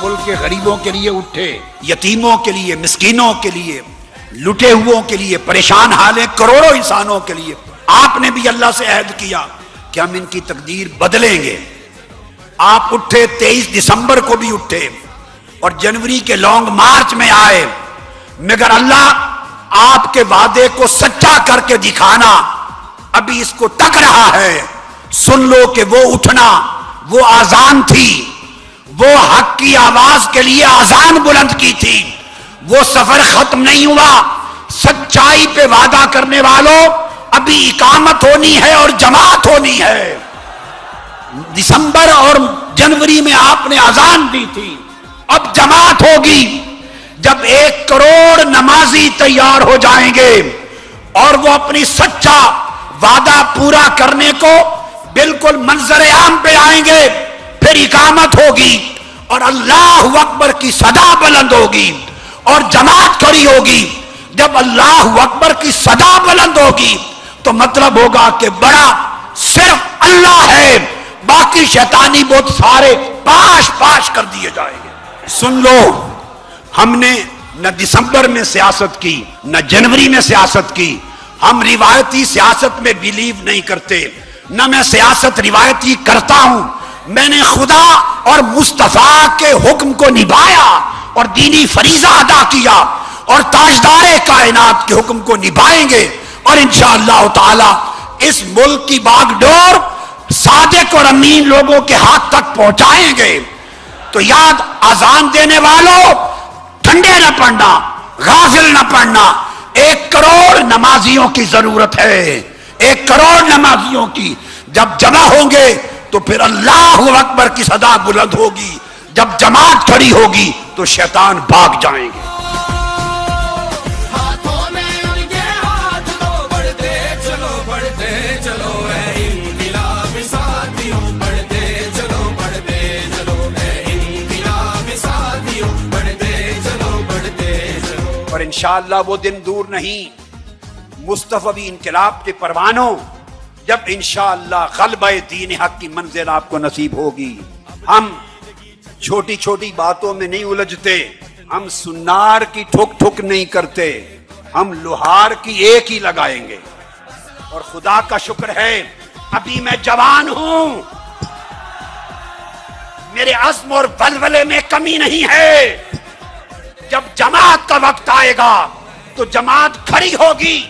ملک کے غریبوں کے لیے اٹھے، یتیموں کے لیے، مسکینوں کے لیے، لٹے ہوئوں کے لیے، پریشان حالیں کروڑوں انسانوں کے لیے۔ آپ نے بھی اللہ سے عہد کیا کہ ہم ان کی تقدیر بدلیں گے۔ آپ اٹھے، 23 دسمبر کو بھی اٹھے اور جنوری کے لانگ مارچ میں آئے، مگر اللہ آپ کے وعدے کو سچا کر کے دکھانا ابھی اس کو تک رہا ہے۔ سن لو کہ وہ اٹھنا، وہ آزان تھی، وہ حق کی آواز کے لیے آزان بلند کی تھی، وہ سفر ختم نہیں ہوا۔ سچائی پہ وعدہ کرنے والوں، ابھی اقامت ہونی ہے اور جماعت ہونی ہے۔ دسمبر اور جنوری میں آپ نے آزان دی تھی، اب جماعت ہوگی جب 1 کروڑ نمازی تیار ہو جائیں گے اور وہ اپنی سچا وعدہ پورا کرنے کو بالکل منظر عام پہ آئیں گے، پھر اقامت ہوگی اور اللہ اکبر کی صدا بلند ہوگی اور جماعت کھڑی ہوگی۔ جب اللہ اکبر کی صدا بلند ہوگی تو مطلب ہوگا کہ بڑا صرف اللہ ہے، باقی شیطانی بہت سارے پاش پاش کر دیے جائیں گے۔ سن لو، ہم نے نہ دسمبر میں سیاست کی نہ جنوری میں سیاست کی۔ ہم روایتی سیاست میں بیلیو نہیں کرتے، نہ میں سیاست روایتی کرتا ہوں۔ میں نے خدا اور مصطفیٰ کے حکم کو نبھایا اور دینی فریضہ ادا کیا، اور تاجدار کائنات کے حکم کو نبھائیں گے، اور انشاءاللہ تعالی اس ملک کی باغ ڈور صادق اور امین لوگوں کے ہاتھ تک پہنچائیں گے۔ تو یاد، آزان دینے والوں، ٹھنڈے نہ پڑنا، غافل نہ پڑنا۔ 1 کروڑ نمازیوں کی ضرورت ہے، 1 کروڑ نمازیوں کی۔ جب جمع ہوں گے تو پھر اللہ اکبر کی صدا بلند ہوگی، جب جماعت کھڑی ہوگی تو شیطان بھاگ جائیں گے۔ اور انشاءاللہ وہ دن دور نہیں، مصطفی انقلاب کے پروانوں، جب انشاءاللہ غلبہ دین حق کی منزل آپ کو نصیب ہوگی۔ ہم چھوٹی چھوٹی باتوں میں نہیں الجھتے، ہم سنار کی ٹھک ٹھک نہیں کرتے، ہم لوہار کی ایک ہی لگائیں گے۔ اور خدا کا شکر ہے ابھی میں جوان ہوں، میرے عزم اور ولولے میں کمی نہیں ہے۔ جب جماعت کا وقت آئے گا تو جماعت کھڑی ہوگی،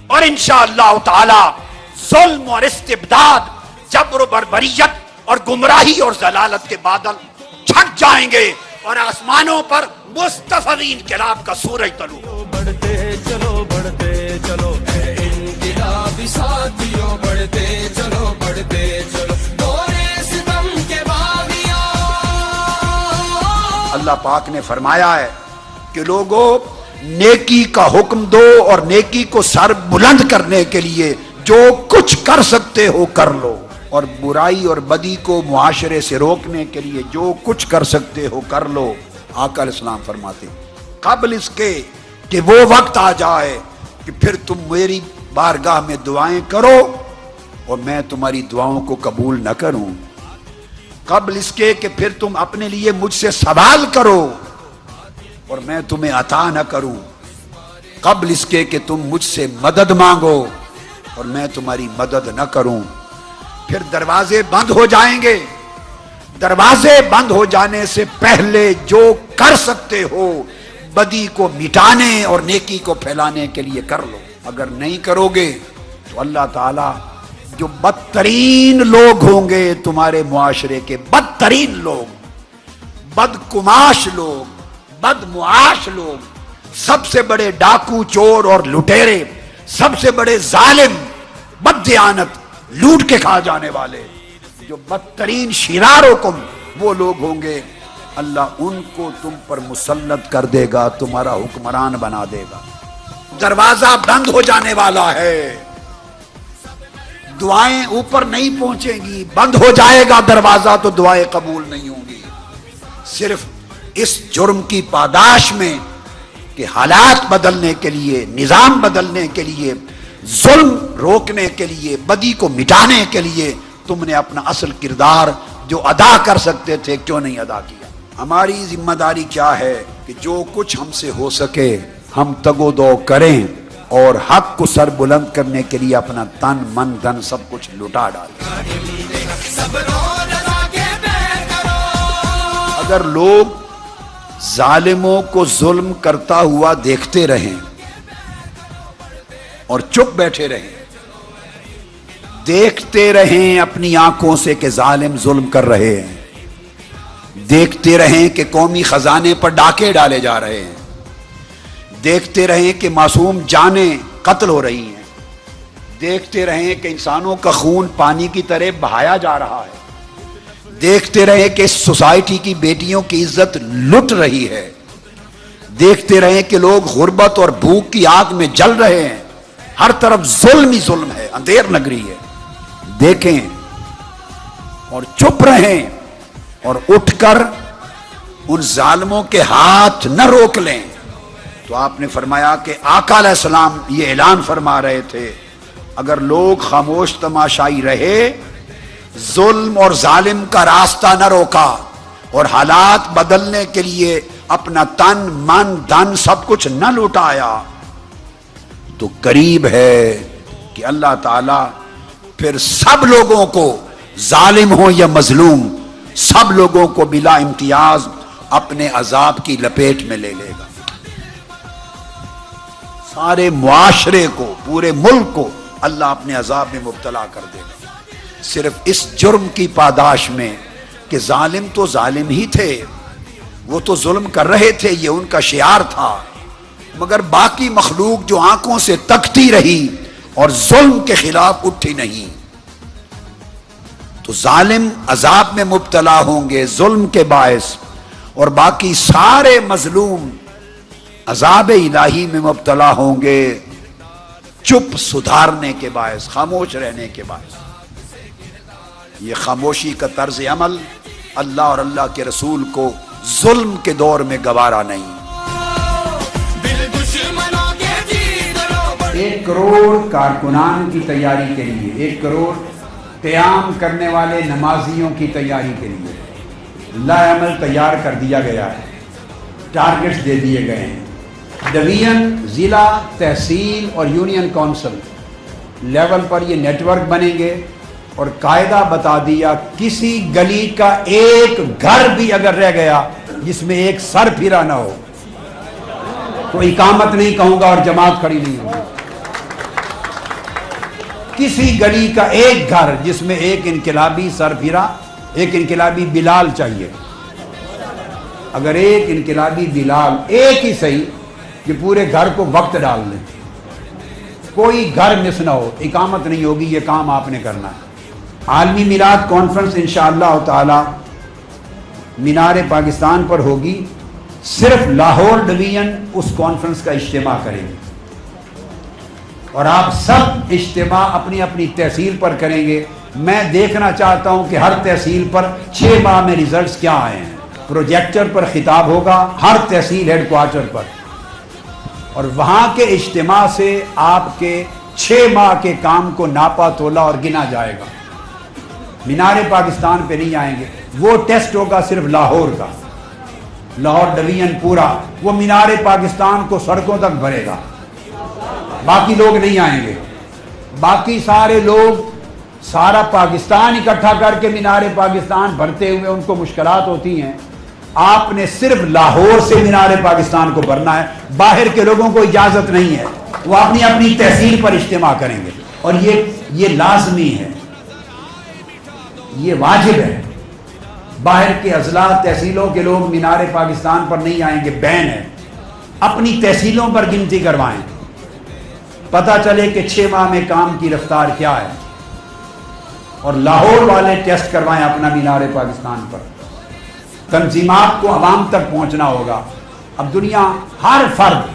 اور انشاءاللہ تعالی ظلم اور استبداد، جبر و بربریت اور گمراہی اور ضلالت کے بادل چھٹ جائیں گے، اور آسمانوں پر مصطفی انقلاب کا سورج طلوع ہوگا۔ بڑھتے چلو بڑھتے چلو اے انقلابی ساتھیوں، بڑھتے چلو بڑھتے چلو دورے ستم کے باغیوں۔ اللہ پاک نے فرمایا ہے کہ لوگوں، نیکی کا حکم دو اور نیکی کو سر بلند کرنے کے لیے جو کچھ کر سکتے ہو کر لو، اور برائی اور بدی کو معاشرے سے روکنے کے لیے جو کچھ کر سکتے ہو کر لو۔ آقا علیہ السلام فرماتے قبل اس کے کہ وہ وقت آ جائے کہ پھر تم میری بارگاہ میں دعائیں کرو اور میں تمہاری دعاؤں کو قبول نہ کروں، قبل اس کے کہ پھر تم اپنے لیے مجھ سے سوال کرو اور میں تمہیں عطا نہ کروں، قبل اس کے کہ تم مجھ سے مدد مانگو اور میں تمہاری مدد نہ کروں۔ پھر دروازے بند ہو جائیں گے، دروازے بند ہو جانے سے پہلے جو کر سکتے ہو بدی کو مٹانے اور نیکی کو پھیلانے کے لیے کر لو۔ اگر نہیں کرو گے تو اللہ تعالی جو بدترین لوگ ہوں گے تمہارے معاشرے کے، بدترین لوگ، بدکماش لوگ، بدمعاش لوگ، سب سے بڑے ڈاکو، چور اور لٹیرے، سب سے بڑے ظالم، بددیانت، لوٹ کے کھا جانے والے، جو بدترین شرارکم وہ لوگ ہوں گے، اللہ ان کو تم پر مسلط کر دے گا، تمہارا حکمران بنا دے گا۔ دروازہ بند ہو جانے والا ہے، دعائیں اوپر نہیں پہنچیں گی، بند ہو جائے گا دروازہ تو دعائیں قبول نہیں ہوں گی۔ صرف اس جرم کی پاداش میں کہ حالات بدلنے کے لیے، نظام بدلنے کے لیے، ظلم روکنے کے لیے، بدی کو مٹانے کے لیے تم نے اپنا اصل کردار جو ادا کر سکتے تھے کیوں نہیں ادا کیا؟ ہماری ذمہ داری کیا ہے کہ جو کچھ ہم سے ہو سکے ہم تگو دو کریں اور حق کو سر بلند کرنے کے لیے اپنا تن من دھن سب کچھ لٹا ڈالیں۔ اگر لوگ ظالموں کو ظلم کرتا ہوا دیکھتے رہیں اور چپ بیٹھے رہیں، دیکھتے رہیں اپنی آنکھوں سے کہ ظالم ظلم کر رہے ہیں، دیکھتے رہیں کہ قومی خزانے پر ڈاکے ڈالے جا رہے ہیں، دیکھتے رہیں کہ معصوم جانیں قتل ہو رہی ہیں، دیکھتے رہیں کہ انسانوں کا خون پانی کی طرح بہایا جا رہا ہے، دیکھتے رہیں کہ سوسائٹی کی بیٹیوں کی عزت لٹ رہی ہے، دیکھتے رہیں کہ لوگ غربت اور بھوک کی آگ میں جل رہے ہیں، ہر طرف ظلم ہی ظلم ہے، اندھیر نگری ہے، دیکھیں اور چپ رہیں اور اٹھ کر ان ظالموں کے ہاتھ نہ روک لیں۔ تو آپ نے فرمایا کہ آقا علیہ السلام یہ اعلان فرما رہے تھے، اگر لوگ خاموش تماشائی رہے، ظلم اور ظالم کا راستہ نہ روکا اور حالات بدلنے کے لیے اپنا تن من دھن سب کچھ نہ لوٹایا، تو قریب ہے کہ اللہ تعالی پھر سب لوگوں کو، ظالم ہو یا مظلوم، سب لوگوں کو بلا امتیاز اپنے عذاب کی لپیٹ میں لے لے گا۔ سارے معاشرے کو، پورے ملک کو اللہ اپنے عذاب میں مبتلا کر دے گا، صرف اس جرم کی پاداش میں کہ ظالم تو ظالم ہی تھے، وہ تو ظلم کر رہے تھے، یہ ان کا شعار تھا، مگر باقی مخلوق جو آنکھوں سے تکتی رہی اور ظلم کے خلاف اٹھی نہیں، تو ظالم عذاب میں مبتلا ہوں گے ظلم کے باعث، اور باقی سارے مظلوم عذاب الہی میں مبتلا ہوں گے چپ سدھارنے کے باعث، خاموش رہنے کے باعث۔ یہ خاموشی کا طرز عمل اللہ اور اللہ کے رسول کو ظلم کے دور میں گوارا نہیں۔ 1 کروڑ کارکنان کی تیاری کے لیے، 1 کروڑ قیام کرنے والے نمازیوں کی تیاری کے لیے لائحہ عمل تیار کر دیا گیا ہے، ٹارگٹس دے دیے گئے ہیں۔ ڈویژن، ضلع، تحصیل اور یونین کونسل لیول پر یہ نیٹ ورک بنیں گے، اور قاعدہ بتا دیا کسی گلی کا ایک گھر بھی اگر رہ گیا جس میں ایک سر پھرا نہ ہو تو اقامت نہیں کہوں گا اور جماعت کھڑی نہیں ہوگی۔ کسی گلی کا ایک گھر جس میں ایک انقلابی سر پھرا، ایک انقلابی بلال چاہیے، اگر ایک انقلابی بلال ایک ہی صحیح کہ پورے گھر کو وقت ڈال دیں، کوئی گھر مس نہ ہو، اقامت نہیں ہوگی، یہ کام آپ نے کرنا ہے۔ عالمی میلاد کانفرنس انشاءاللہ تعالی مینار پاکستان پر ہوگی، صرف لاہور ڈویژن اس کانفرنس کا اجتماع کریں گے، اور آپ سب اجتماع اپنی اپنی تحصیل پر کریں گے۔ میں دیکھنا چاہتا ہوں کہ ہر تحصیل پر 6 ماہ میں ریزلٹس کیا آئے ہیں، پروجیکٹر پر خطاب ہوگا ہر تحصیل ہیڈ کوارٹر پر، اور وہاں کے اجتماع سے آپ کے 6 ماہ کے کام کو ناپا تولا اور گنا جائے گا۔ مینار پاکستان پہ نہیں آئیں گے، وہ ٹیسٹ ہوگا صرف لاہور کا، لاہور ڈویژن پورا، وہ مینار پاکستان کو سڑکوں تک بھرے گا، باقی لوگ نہیں آئیں گے۔ باقی سارے لوگ سارا پاکستان اکٹھا کر کے مینار پاکستان بھرتے ہوئے ان کو مشکلات ہوتی ہیں، آپ نے صرف لاہور سے مینار پاکستان کو بھرنا ہے، باہر کے لوگوں کو اجازت نہیں ہے، وہ اپنی اپنی تحصیل پر اجتماع کریں گے، اور یہ لازمی ہے، یہ واجب ہے۔ باہر کے اضلاع تحصیلوں کے لوگ مینار پاکستان پر نہیں آئیں گے، بین ہے، اپنی تحصیلوں پر گنتی کروائیں، پتہ چلے کہ 6 ماہ میں کام کی رفتار کیا ہے، اور لاہور والے ٹیسٹ کروائیں اپنا مینار پاکستان پر۔ تنظیمات کو عوام تک پہنچنا ہوگا۔ اب دنیا ہر فرد،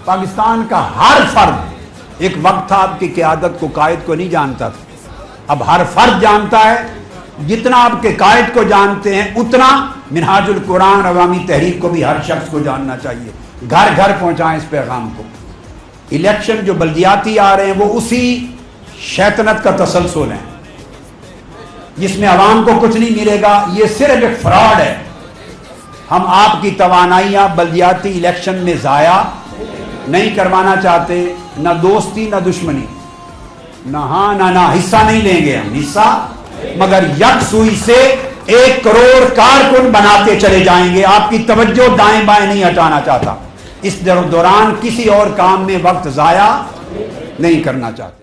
پاکستان کا ہر فرد، ایک وقت تھا آپ کی قیادت کو، قائد کو نہیں جانتا تھا، اب ہر فرد جانتا ہے، جتنا آپ کے قائد کو جانتے ہیں اتنا منہاج القرآن عوامی تحریک کو بھی ہر شخص کو جاننا چاہیے۔ گھر گھر پہنچائیں اس پیغام کو۔ الیکشن جو بلدیاتی آ رہے ہیں وہ اسی شیطنت کا تسلسل ہے، جس میں عوام کو کچھ نہیں ملے گا، یہ صرف ایک فراڈ ہے، ہم آپ کی توانائیاں بلدیاتی الیکشن میں ضائع نہیں کروانا چاہتے، نہ دوستی نہ دشمنی، نہ ہاں نہ حصہ نہیں لیں گے ہم حصہ، مگر یکسوئی سے 1 کروڑ کارکن بناتے چلے جائیں گے. آپ کی توجہ دائیں بائیں نہیں ہٹانا چاہتا، اس دوران کسی اور کام میں وقت ضائع نہیں کرنا چاہتے.